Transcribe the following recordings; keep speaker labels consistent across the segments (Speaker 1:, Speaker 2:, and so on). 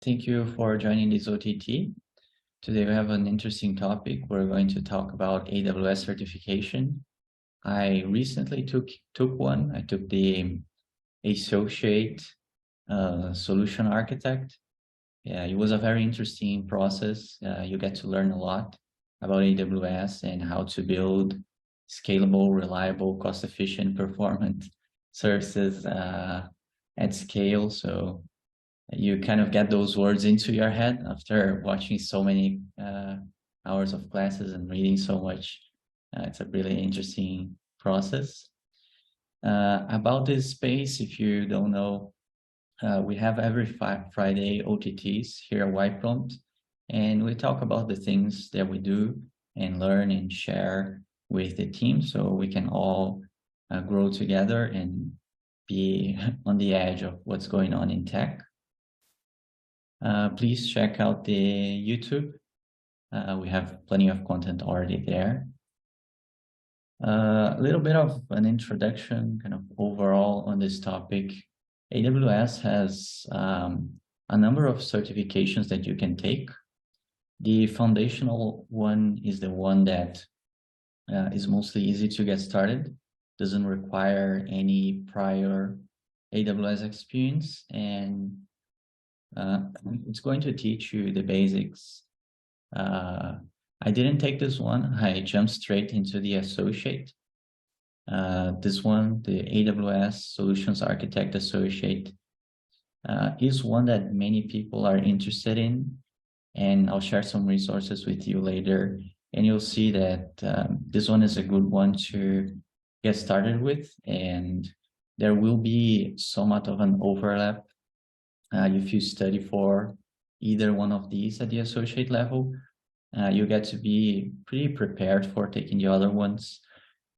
Speaker 1: Thank you for joining this OTT. Today we have an interesting topic. We're going to talk about AWS certification. I recently took one. I took the Associate Solution Architect. Yeah, it was a very interesting process. You get to learn a lot about AWS and how to build scalable, reliable, cost-efficient, performant services at scale. So you kind of get those words into your head after watching so many hours of classes and reading so much. It's a really interesting process. About this space, if you don't know, we have every Friday OTTs here at YPrompt, and we talk about the things that we do and learn and share with the team so we can all grow together and be on the edge of what's going on in tech. Please check out the YouTube. We have plenty of content already there. A little bit of an introduction, kind of overall on this topic. AWS has a number of certifications that you can take. The foundational one is the one that is mostly easy to get started, doesn't require any prior AWS experience, and it's going to teach you the basics. I didn't take this one. I jumped straight into the associate. This one, the AWS Solutions Architect Associate, is one that many people are interested in, and I'll share some resources with you later, and you'll see that this one is a good one to get started with, and there will be somewhat of an overlap if you study for either one of these at the associate level. You get to be pretty prepared for taking the other ones,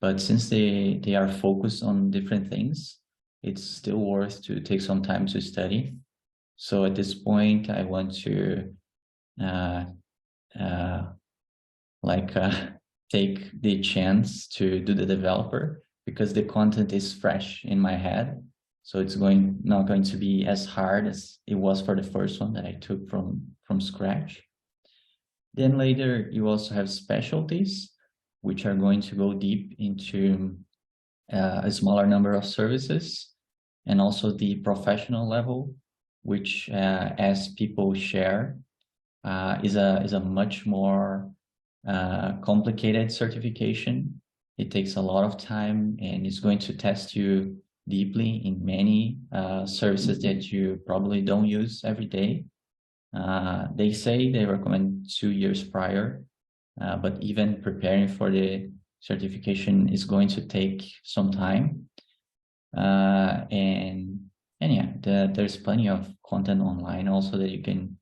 Speaker 1: but since they are focused on different things, it's still worth to take some time to study. So at this point, I want to take the chance to do the developer, because the content is fresh in my head. So it's not going to be as hard as it was for the first one that I took from scratch. Then later, you also have specialties, which are going to go deep into a smaller number of services, and also the professional level, which as people share, is a much more complicated certification. It takes a lot of time, and it's going to test you deeply in many services that you probably don't use every day. They say they recommend 2 years prior, but even preparing for the certification is going to take some time. And yeah, there's plenty of content online also that you can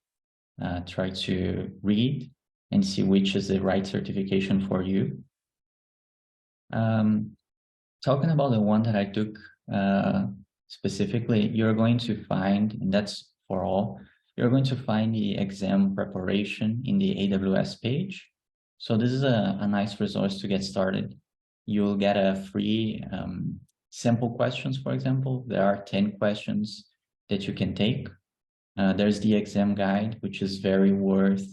Speaker 1: try to read and see which is the right certification for you. Talking about the one that I took specifically, you're going to find, and that's for all, you're going to find the exam preparation in the AWS page. So this is a nice resource to get started. You'll get a free sample questions, for example. There are 10 questions that you can take. There's the exam guide, which is very worth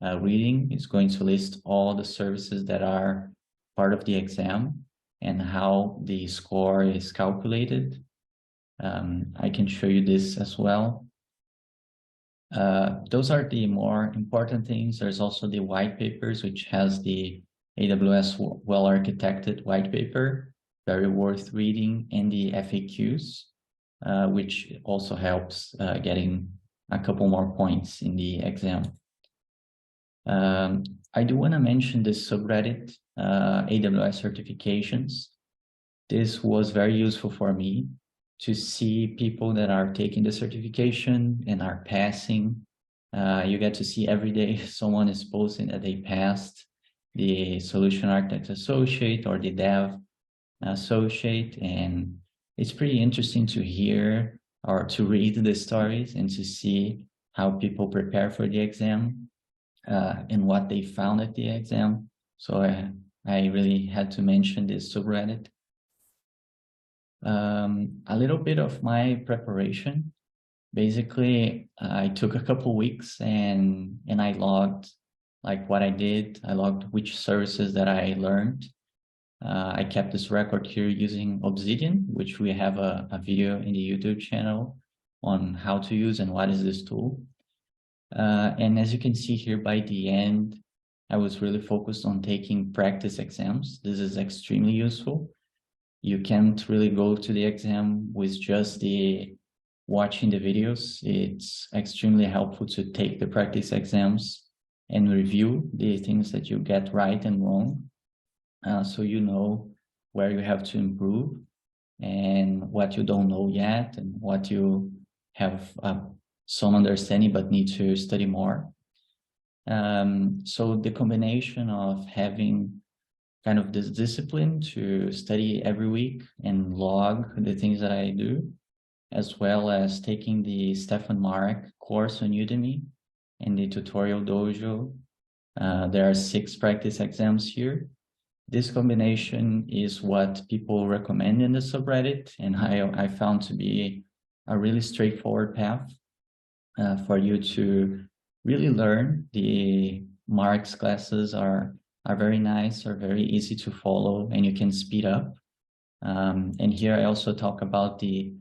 Speaker 1: reading. It's going to list all the services that are part of the exam and how the score is calculated. I can show you this as well. Those are the more important things. There's also the white papers, which has the AWS well-architected white paper, very worth reading, and the FAQs, which also helps getting a couple more points in the exam. I do want to mention this subreddit, AWS certifications. This was very useful for me to see people that are taking the certification and are passing. You get to see every day someone is posting that they passed the Solution Architect Associate or the Dev Associate, and it's pretty interesting to hear or to read the stories and to see how people prepare for the exam and what they found at the exam. So I really had to mention this subreddit. A little bit of my preparation. Basically, I took a couple weeks and I logged like what I did. I logged which services that I learned. I kept this record here using Obsidian, which we have a video in the YouTube channel on how to use and what is this tool. And as you can see here, by the end, I was really focused on taking practice exams. This is extremely useful. You can't really go to the exam with just the watching the videos. It's extremely helpful to take the practice exams and review the things that you get right and wrong. So you know where you have to improve and what you don't know yet and what you have some understanding but need to study more. So the combination of having kind of this discipline to study every week and log the things that I do, as well as taking the Stefan Marek course on Udemy and the tutorial dojo. There are 6 practice exams here. This combination is what people recommend in the subreddit, and I found to be a really straightforward path for you to really learn. The Mark's classes are very nice, are very easy to follow, and you can speed up. And here I also talk about the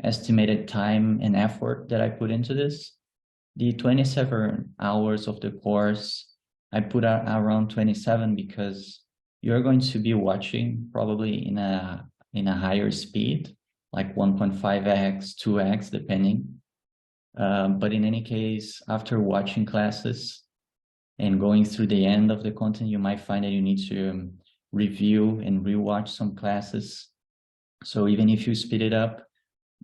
Speaker 1: estimated time and effort that I put into this. The 27 hours of the course, I put around 27 because you're going to be watching probably in a higher speed, like 1.5x, 2x, depending. But in any case, after watching classes and going through the end of the content, you might find that you need to review and rewatch some classes. So even if you speed it up,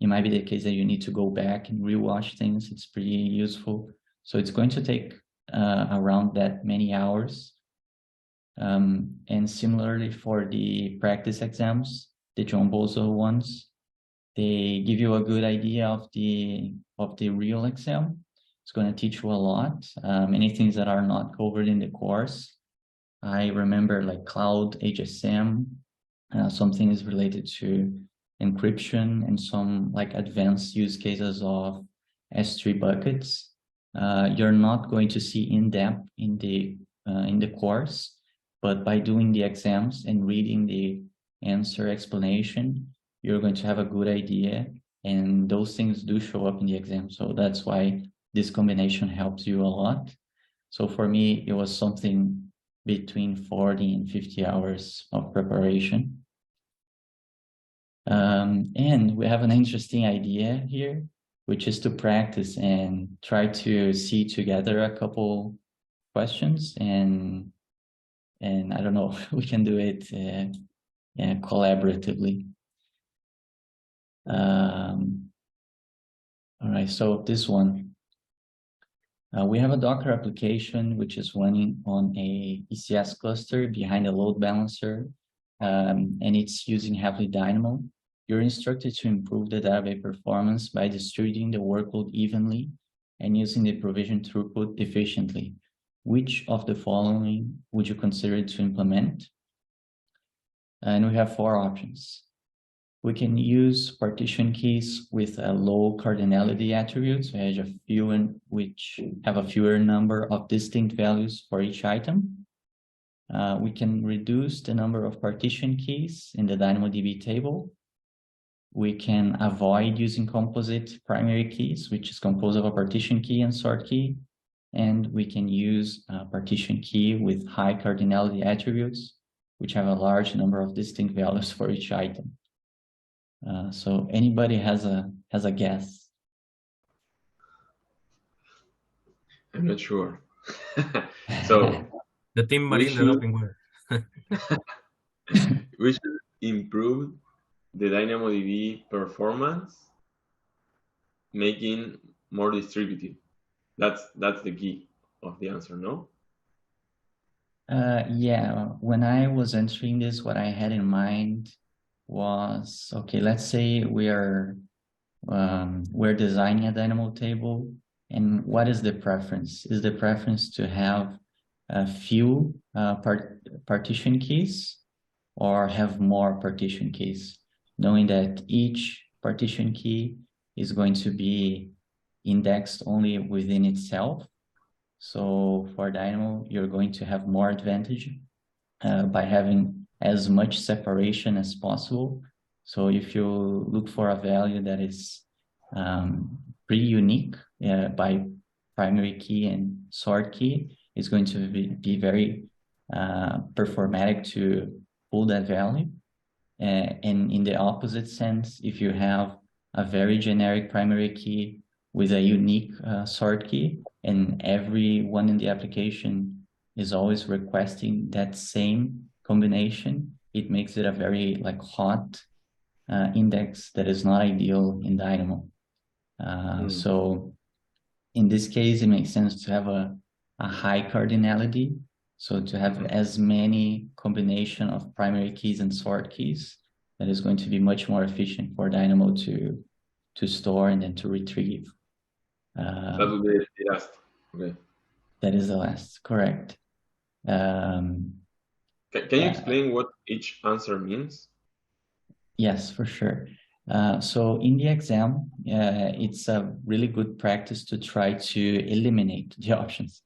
Speaker 1: it might be the case that you need to go back and rewatch things. It's pretty useful. So it's going to take around that many hours. And similarly for the practice exams, the John Bozo ones, they give you a good idea of the real exam. It's going to teach you a lot. Many things that are not covered in the course. I remember like cloud HSM, some things related to encryption and some like advanced use cases of S3 buckets. You're not going to see in depth in the course, but by doing the exams and reading the answer explanation, you're going to have a good idea, and those things do show up in the exam. So that's why this combination helps you a lot. So for me, it was something between 40 and 50 hours of preparation. And we have an interesting idea here, which is to practice and try to see together a couple questions, and I don't know, we can do it collaboratively. All right, so this one. We have a Docker application which is running on a ECS cluster behind a load balancer, and it's using heavily Dynamo. You're instructed to improve the database performance by distributing the workload evenly and using the provision throughput efficiently. Which of the following would you consider to implement? And we have 4 options. We can use partition keys with a low cardinality attributes, which have a fewer number of distinct values for each item. We can reduce the number of partition keys in the DynamoDB table. We can avoid using composite primary keys, which is composed of a partition key and sort key. And we can use a partition key with high cardinality attributes, which have a large number of distinct values for each item. So anybody has a guess?
Speaker 2: I'm not sure. So
Speaker 3: the team Marine the doping winner.
Speaker 2: We should improve the DynamoDB performance, making more distributed. That's the key of the answer, no?
Speaker 1: Yeah, when I was answering this, what I had in mind was, okay, let's say we're designing a Dynamo table, and what is the preference? Is the preference to have a few partition keys or have more partition keys, knowing that each partition key is going to be indexed only within itself. So for Dynamo, you're going to have more advantage by having as much separation as possible. So if you look for a value that is pretty unique by primary key and sort key, it's going to be very performatic to pull that value. And in the opposite sense, if you have a very generic primary key with a unique sort key, and everyone in the application is always requesting that same combination, it makes it a very hot index that is not ideal in Dynamo. So in this case, it makes sense to have a high cardinality. So to have as many combination of primary keys and sort keys, that is going to be much more efficient for Dynamo to store and then to retrieve.
Speaker 2: That would be the last. Okay.
Speaker 1: That is the last, correct.
Speaker 2: Can you explain what each answer means?
Speaker 1: Yes, for sure. So in the exam, it's a really good practice to try to eliminate the options.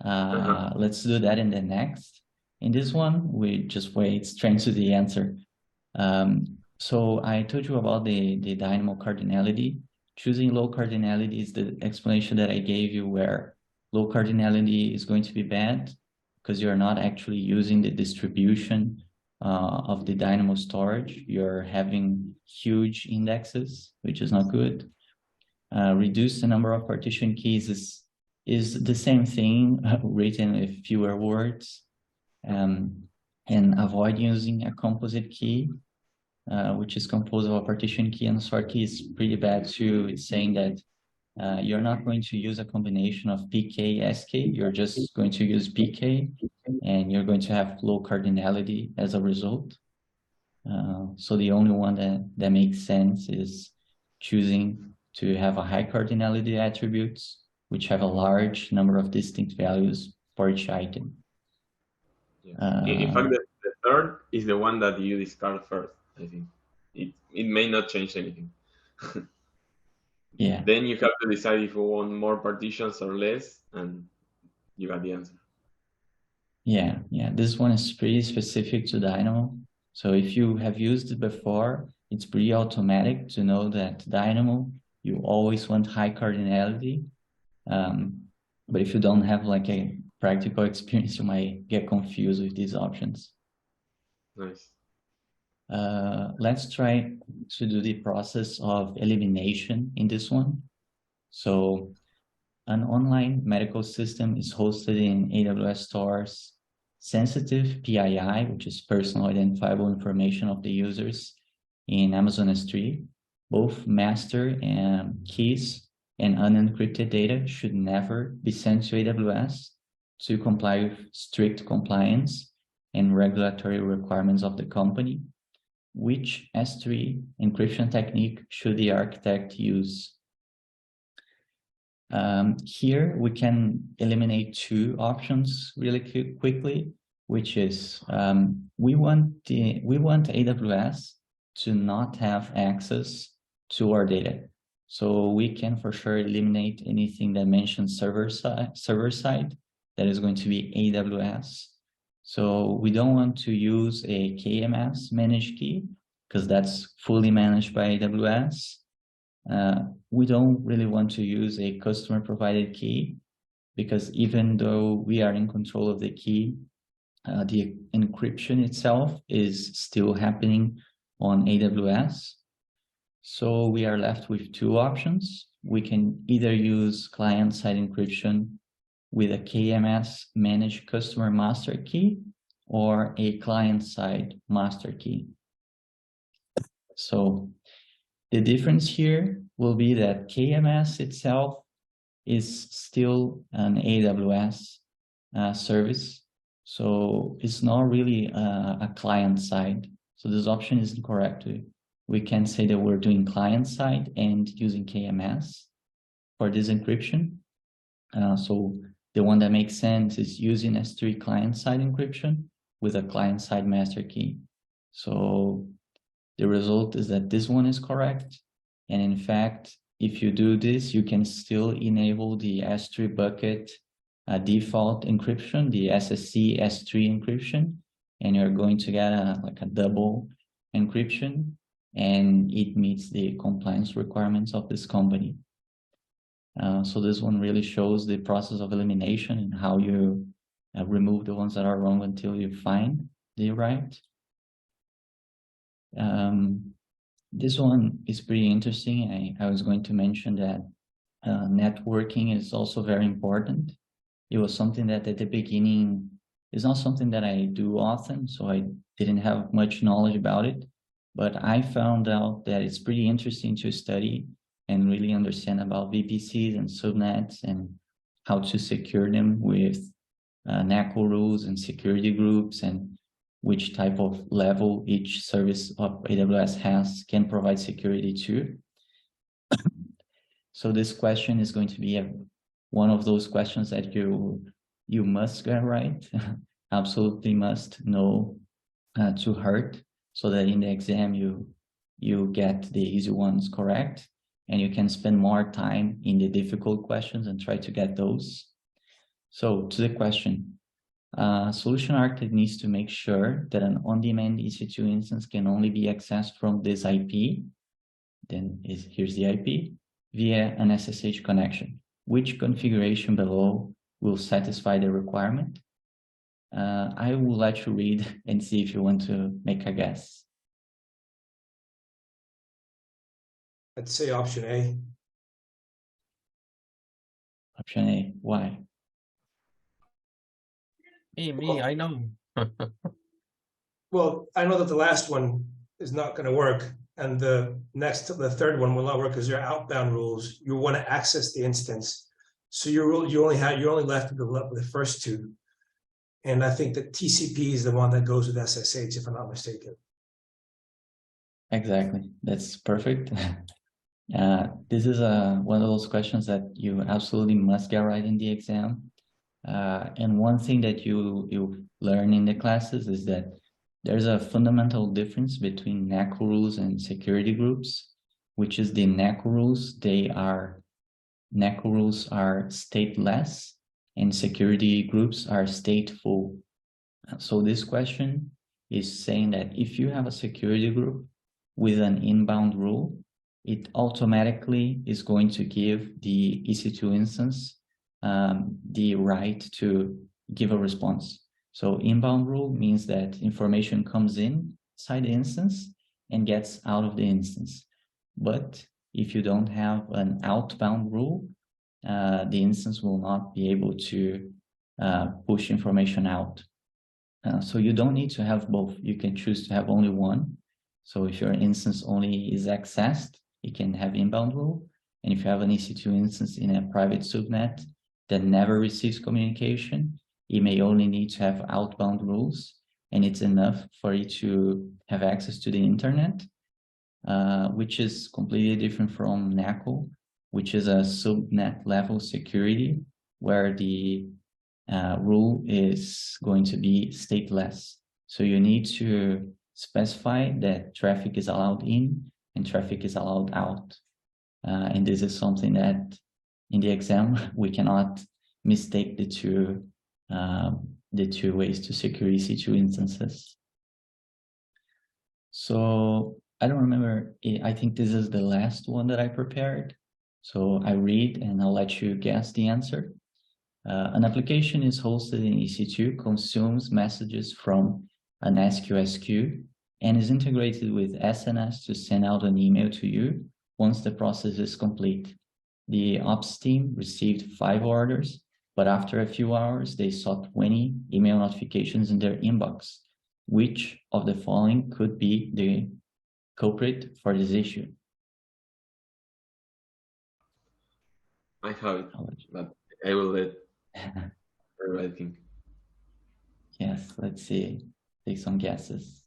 Speaker 1: Let's do that in the next. In this one, we just wait straight to the answer. So I told you about the Dynamo cardinality. Choosing low cardinality is the explanation that I gave you, where low cardinality is going to be bad because you're not actually using the distribution of the Dynamo storage. You're having huge indexes, which is not good. Reduce the number of partition keys is the same thing written with fewer words. And avoid using a composite key, which is composed of a partition key and a sort key, is pretty bad too. It's saying that you're not going to use a combination of PK, SK, you're just going to use PK, and you're going to have low cardinality as a result. So the only one that makes sense is choosing to have a high cardinality attributes, which have a large number of distinct values for each item.
Speaker 2: Yeah. In fact, the third is the one that you discard first, I think. It may not change anything.
Speaker 1: Yeah.
Speaker 2: Then you have to decide if you want more partitions or less, and you got the answer.
Speaker 1: Yeah. This one is pretty specific to Dynamo. So if you have used it before, it's pretty automatic to know that Dynamo, you always want high cardinality. But if you don't have a practical experience, you might get confused with these options.
Speaker 2: Nice.
Speaker 1: Let's try to do the process of elimination in this one. So an online medical system is hosted in AWS stores sensitive PII, which is personal identifiable information of the users, in Amazon S3. Both master and keys and unencrypted data should never be sent to AWS to comply with strict compliance and regulatory requirements of the company. Which S3 encryption technique should the architect use? Here we can eliminate two options really quickly, which is we want AWS to not have access to our data. So we can for sure eliminate anything that mentions server side that is going to be AWS. So we don't want to use a KMS managed key because that's fully managed by AWS. We don't really want to use a customer provided key because even though we are in control of the key, the encryption itself is still happening on AWS. So we are left with two options. We can either use client-side encryption with a KMS managed customer master key or a client-side master key. So the difference here will be that KMS itself is still an AWS service. So it's not really a client-side. So this option is incorrect. We can say that we're doing client-side and using KMS for this encryption. So the one that makes sense is using S3 client-side encryption with a client-side master key. So the result is that this one is correct. And in fact, if you do this, you can still enable the S3 bucket default encryption, the SSC S3 encryption, and you're going to get like a double encryption, and it meets the compliance requirements of this company. So this one really shows the process of elimination and how you remove the ones that are wrong until you find the right. This one is pretty interesting. I was going to mention that networking is also very important. It was something that at the beginning is not something that I do often, so I didn't have much knowledge about it. But I found out that it's pretty interesting to study and really understand about VPCs and subnets and how to secure them with NACL rules and security groups, and which type of level each service of AWS has can provide security to. So this question is going to be one of those questions that you must get right, absolutely must know to heart, so that in the exam you get the easy ones correct, and you can spend more time in the difficult questions and try to get those. So to the question, solution architect needs to make sure that an on-demand EC2 instance can only be accessed from this IP. Then here's the IP via an SSH connection. Which configuration below will satisfy the requirement? I will let you read and see if you want to make a guess.
Speaker 4: I'd say option A.
Speaker 1: Option A, why?
Speaker 3: Me, I know.
Speaker 4: Well, I know that the last one is not going to work, and the third one will not work because they're outbound rules. You want to access the instance, so you're only left with the first two. And I think that TCP is the one that goes with SSH, if I'm not mistaken.
Speaker 1: Exactly, that's perfect. This is one of those questions that you absolutely must get right in the exam. And one thing that you learn in the classes is that there's a fundamental difference between NACL rules and security groups, which is the NACL rules. NACL rules are stateless, and security groups are stateful. So this question is saying that if you have a security group with an inbound rule, it automatically is going to give the EC2 instance the right to give a response. So inbound rule means that information comes in inside the instance and gets out of the instance. But if you don't have an outbound rule, the instance will not be able to push information out. So you don't need to have both. You can choose to have only one. So if your instance only is accessed, it can have inbound rule. And if you have an EC2 instance in a private subnet that never receives communication, it may only need to have outbound rules, and it's enough for it to have access to the internet, which is completely different from NACL, which is a subnet level security, where the rule is going to be stateless. So you need to specify that traffic is allowed in and traffic is allowed out. And this is something that in the exam, we cannot mistake the two ways to secure EC2 instances. So I don't remember, I think this is the last one that I prepared. So I read and I'll let you guess the answer. An application is hosted in EC2, consumes messages from an SQS queue, and is integrated with SNS to send out an email to you once the process is complete. The ops team received 5 orders, but after a few hours, they saw 20 email notifications in their inbox. Which of the following could be the culprit for this issue?
Speaker 2: I have it, but I will let everybody think.
Speaker 1: Yes, let's see. Take some guesses.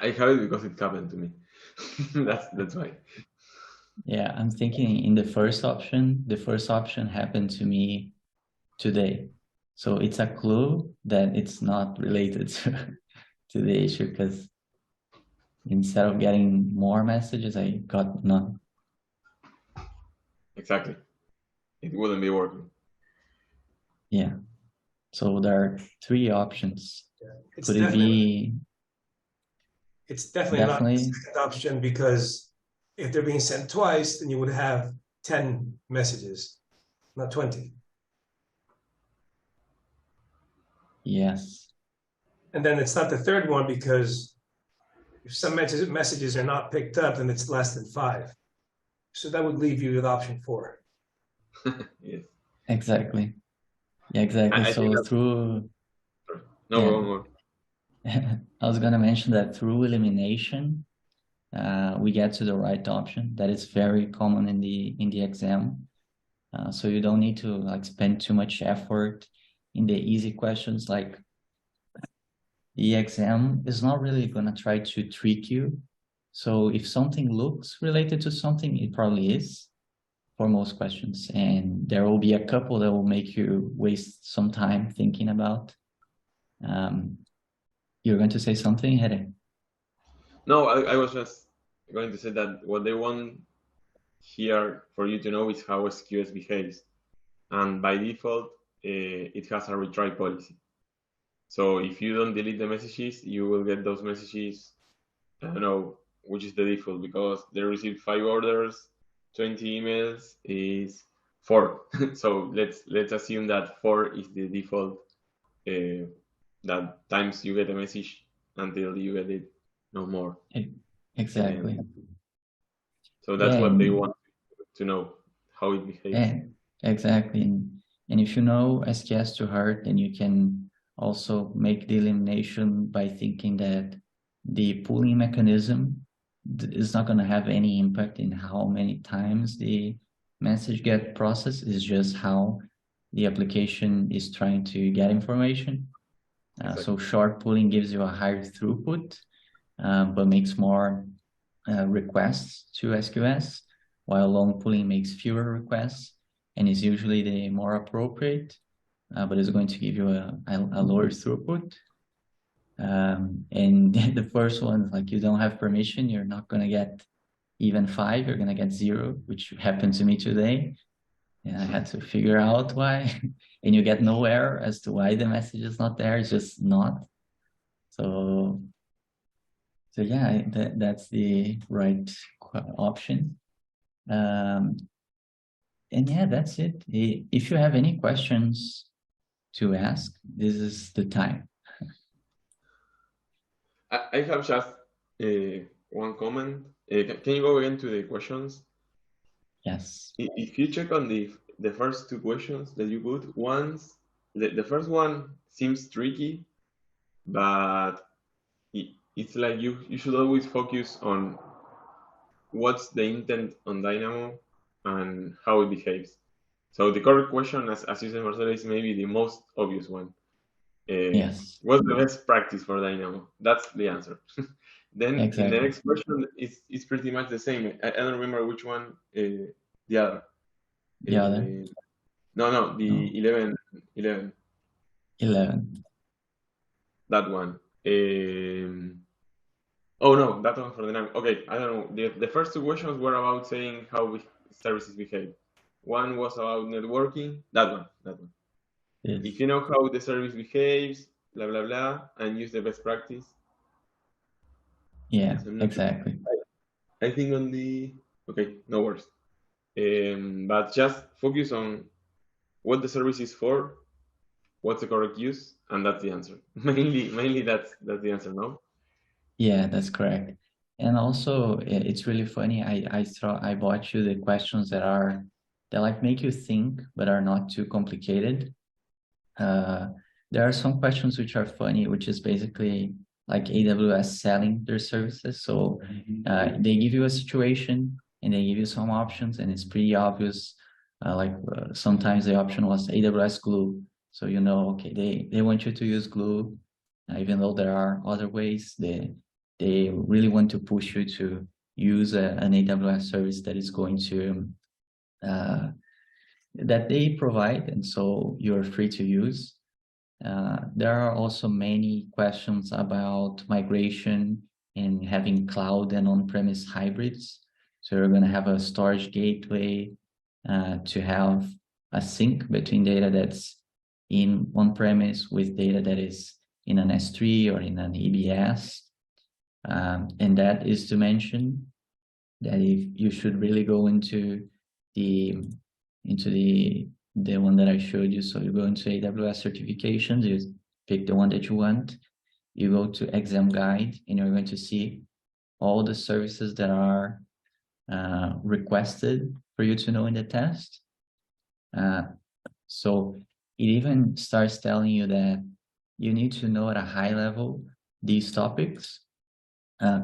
Speaker 2: I have it because it happened to me. That's why.
Speaker 1: Yeah, I'm thinking in the first option happened to me today. So it's a clue that it's not related to the issue, because instead of getting more messages, I got none.
Speaker 2: Exactly. It wouldn't be working.
Speaker 1: Yeah. So there are three options.
Speaker 4: It's
Speaker 1: Could it
Speaker 4: definitely,
Speaker 1: be
Speaker 4: it's definitely not the second option, because if they're being sent twice, then you would have 10 messages, not 20.
Speaker 1: yes?
Speaker 4: And then it's not the third one, because if some messages are not picked up, then it's less than 5. So that would leave you with option 4.
Speaker 2: Yes.
Speaker 1: Exactly. Yeah, exactly.
Speaker 2: I think
Speaker 1: So through
Speaker 2: No,
Speaker 1: Yeah.
Speaker 2: go on.
Speaker 1: I was gonna mention that through elimination, we get to the right option. That is very common in the exam. So you don't need to like spend too much effort in the easy questions. Like the exam is not really gonna try to trick you. So if something looks related to something, it probably is for most questions. And there will be a couple that will make you waste some time thinking about. You're going to say something, Hede?
Speaker 2: No, I was just going to say that what they want here for you to know is how SQS behaves. And by default, it has a retry policy. So if you don't delete the messages, you will get those messages, I don't know which is the default, because they received 5 orders, 20 emails is 4. So let's assume that 4 is the default that times you get a message until you get it no more.
Speaker 1: Exactly.
Speaker 2: So that's what they want to know, how it behaves.
Speaker 1: Yeah, exactly. And if you know SQS to heart, then you can also make the elimination by thinking that the pooling mechanism is not going to have any impact in how many times the message get processed. It's just how the application is trying to get information. So short pooling gives you a higher throughput, but makes more requests to SQS, while long pooling makes fewer requests and is usually the more appropriate, but it's going to give you a lower throughput. And the first one, like you don't have permission, you're not going to get even 5, you're going to get 0, which happened to me today. And I had to figure out why, and you get no error as to why the message is not there, it's just not. So yeah, that's the right option. And yeah, that's it. If you have any questions to ask, this is the time.
Speaker 2: I have just one comment. Can you go again to the questions?
Speaker 1: Yes.
Speaker 2: If you check on the first 2 questions that you put, the first one seems tricky, but it's like you should always focus on what's the intent on Dynamo and how it behaves. So the correct question, as you said, Marcelo, is maybe the most obvious one.
Speaker 1: Yes.
Speaker 2: What's the best practice for Dynamo? That's the answer. Then in the next question, it's pretty much the same. I don't remember which one. The other.
Speaker 1: The other?
Speaker 2: No, the 11. That one. Oh no, that one for the name. Okay, I don't know. The first 2 questions were about saying how services behave. One was about networking. That one. Yes. If you know how the service behaves, blah blah blah, and use the best practice.
Speaker 1: Yeah, exactly.
Speaker 2: I think on the no worries. But just focus on what the service is for, what's the correct use, and that's the answer. Mainly that's the answer, no?
Speaker 1: Yeah, that's correct. And also, it's really funny. I bought you the questions that like make you think, but are not too complicated. There are some questions which are funny, which is basically like AWS selling their services. So they give you a situation and they give you some options, and it's pretty obvious. Sometimes the option was AWS Glue. So okay, they want you to use Glue, even though there are other ways. they really want to push you to use an AWS service that is going to that they provide, and so you're free to use. There are also many questions about migration and having cloud and on-premise hybrids. So you're going to have a storage gateway to have a sync between data that's in on-premise with data that is in an S3 or in an EBS. And that is to mention that if you should really go into the one that I showed you. So you go into AWS certifications, you pick the one that you want, you go to exam guide, and you're going to see all the services that are requested for you to know in the test. So it even starts telling you that you need to know at a high level these topics: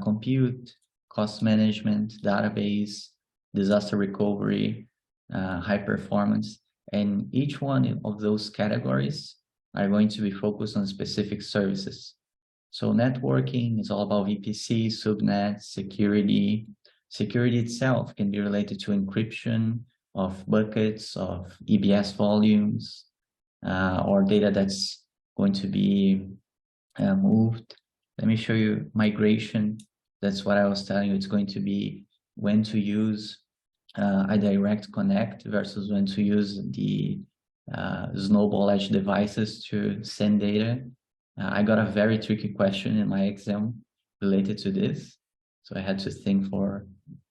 Speaker 1: compute, cost management, database, disaster recovery, high performance. And each one of those categories are going to be focused on specific services. So networking is all about VPC, subnet, security. Security itself can be related to encryption of buckets, of EBS volumes, or data that's going to be moved. Let me show you migration. That's what I was telling you. It's going to be when to use a direct connect versus when to use the Snowball Edge devices to send data. I got a very tricky question in my exam related to this. So I had to think for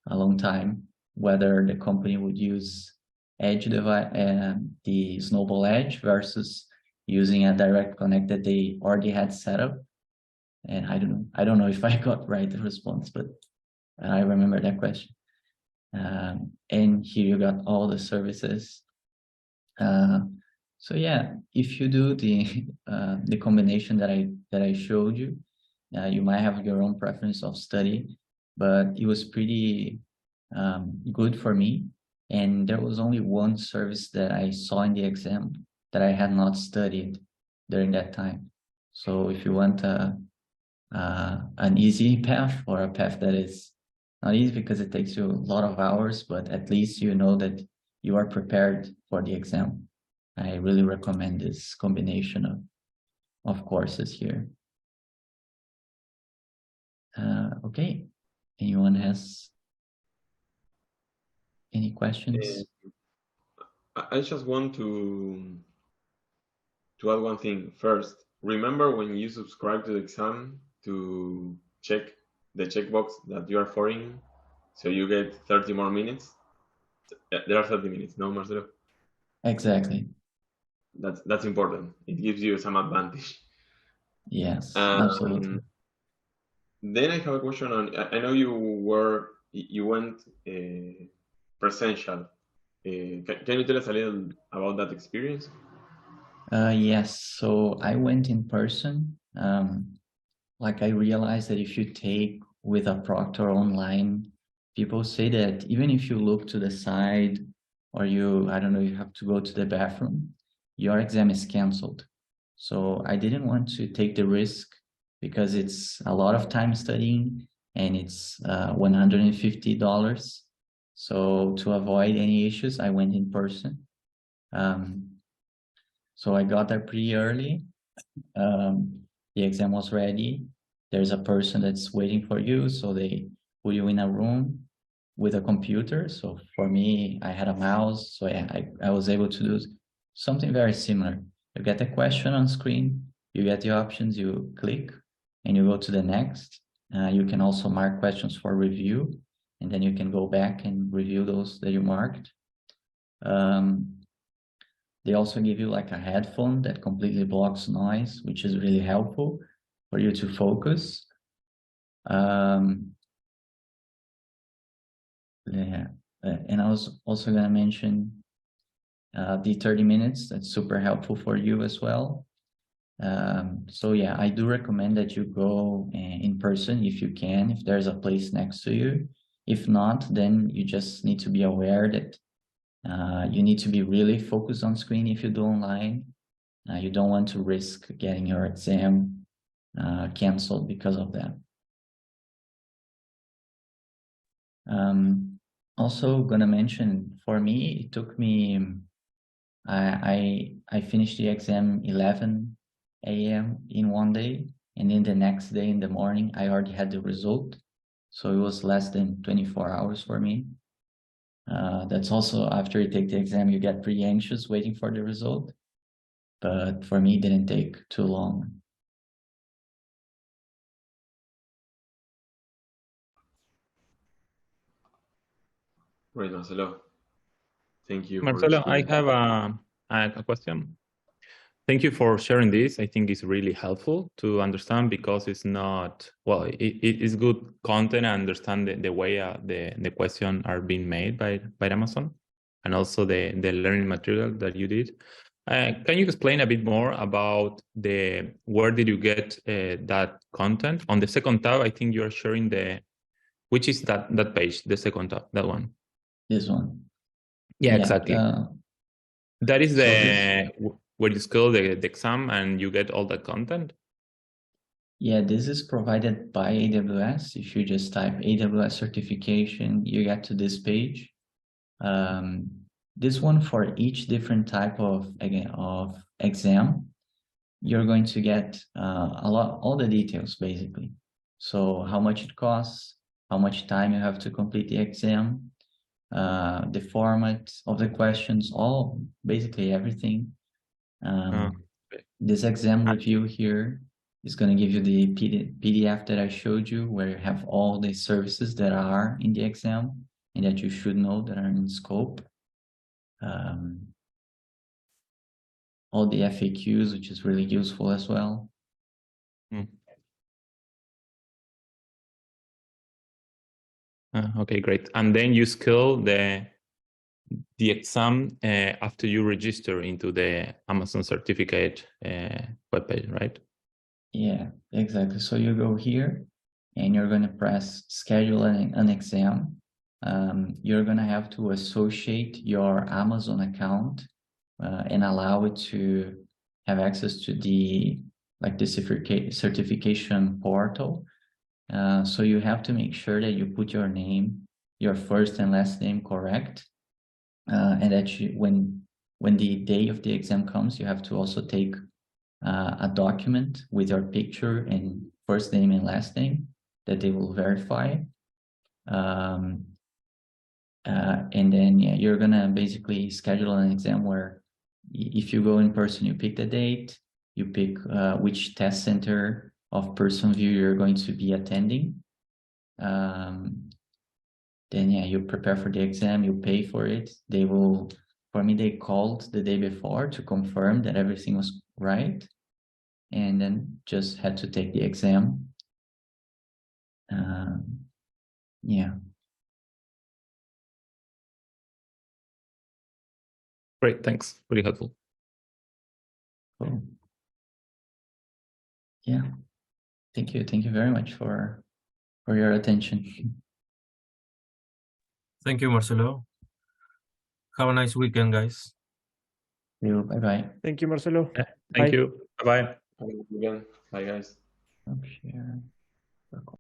Speaker 1: a long time whether the company would use Edge device, the Snowball Edge versus using a direct connect that they already had set up. And I don't know if I got right the response, but I remember that question. And here you got all the services. So yeah, if you do the combination that I showed you, you might have your own preference of study, but it was pretty good for me. And there was only one service that I saw in the exam that I had not studied during that time. So if you want an easy path, or a path that is not easy because it takes you a lot of hours, but at least you know that you are prepared for the exam, I really recommend this combination of courses here. Okay, anyone has any questions?
Speaker 2: I just want to add one thing. First, remember when you subscribe to the exam to check the checkbox that you are foreign, so you get 30 more minutes. There are 30 minutes, no, Marcelo?
Speaker 1: Exactly.
Speaker 2: That's important. It gives you some advantage.
Speaker 1: Yes, absolutely.
Speaker 2: Then I have a question on. I know you went presential. Can you tell us a little about that experience?
Speaker 1: Yes, so I went in person. Like I realized that if you take with a proctor online, people say that even if you look to the side or you have to go to the bathroom, your exam is canceled. So I didn't want to take the risk because it's a lot of time studying and it's $150. So to avoid any issues, I went in person. So I got there pretty early. The exam was ready. There's a person that's waiting for you. So they put you in a room with a computer. So for me, I had a mouse. So I was able to do something very similar. You get a question on screen, you get the options, you click, and you go to the next. You can also mark questions for review, and then you can go back and review those that you marked. They also give you like a headphone that completely blocks noise, which is really helpful for you to focus. Yeah, and I was also going to mention the 30 minutes. That's super helpful for you as well. So yeah, I do recommend that you go in person if you can, if there's a place next to you. If not, then you just need to be aware that you need to be really focused on screen if you do online. You don't want to risk getting your exam canceled because of that. Also gonna mention, for me, it took me, I finished the exam 11 a.m. in one day, and then the next day in the morning, I already had the result. So it was less than 24 hours for me. That's also after you take the exam, you get pretty anxious waiting for the result. But for me, it didn't take too long.
Speaker 2: Great, Marcelo. Thank you for
Speaker 3: Marcelo, I
Speaker 2: explaining.
Speaker 3: have a question. Thank you for sharing this. I think it's really helpful to understand because it's not, well, it is good content and understand the way the questions are being made by Amazon, and also the learning material that you did. Can you explain a bit more about where did you get that content? On the second tab, I think you're sharing which is that page, the second tab, that one.
Speaker 1: This one.
Speaker 3: Yeah, exactly. That is where you score the exam and you get all that content?
Speaker 1: Yeah, this is provided by AWS. If you just type AWS Certification, you get to this page. This one, for each different type of exam, you're going to get all the details, basically. So how much it costs, how much time you have to complete the exam, the format of the questions, basically everything. This exam review here is going to give you the PDF that I showed you, where you have all the services that are in the exam and that you should know that are in scope. All the FAQs, which is really useful as well.
Speaker 3: Okay, great. And then you skill the exam after you register into the Amazon certificate webpage, right?
Speaker 1: Yeah, exactly. So you go here and you're going to press schedule an exam. You're going to have to associate your Amazon account and allow it to have access to the certification portal. So you have to make sure that you put your name, your first and last name correct. And that when the day of the exam comes, you have to also take a document with your picture and first name and last name that they will verify. And then you're gonna basically schedule an exam where if you go in person, you pick the date, you pick which test center of person view you're going to be attending. Then you prepare for the exam, you pay for it. For me, they called the day before to confirm that everything was right, and then just had to take the exam. Yeah.
Speaker 3: Great, thanks. Really helpful.
Speaker 1: Cool. Yeah. Thank you. Thank you very much for your attention.
Speaker 3: Thank you, Marcelo. Have a nice weekend, guys.
Speaker 1: Bye-bye.
Speaker 5: Thank you, Marcelo.
Speaker 3: Thank you. Bye-bye.
Speaker 2: Bye, guys.
Speaker 1: Share.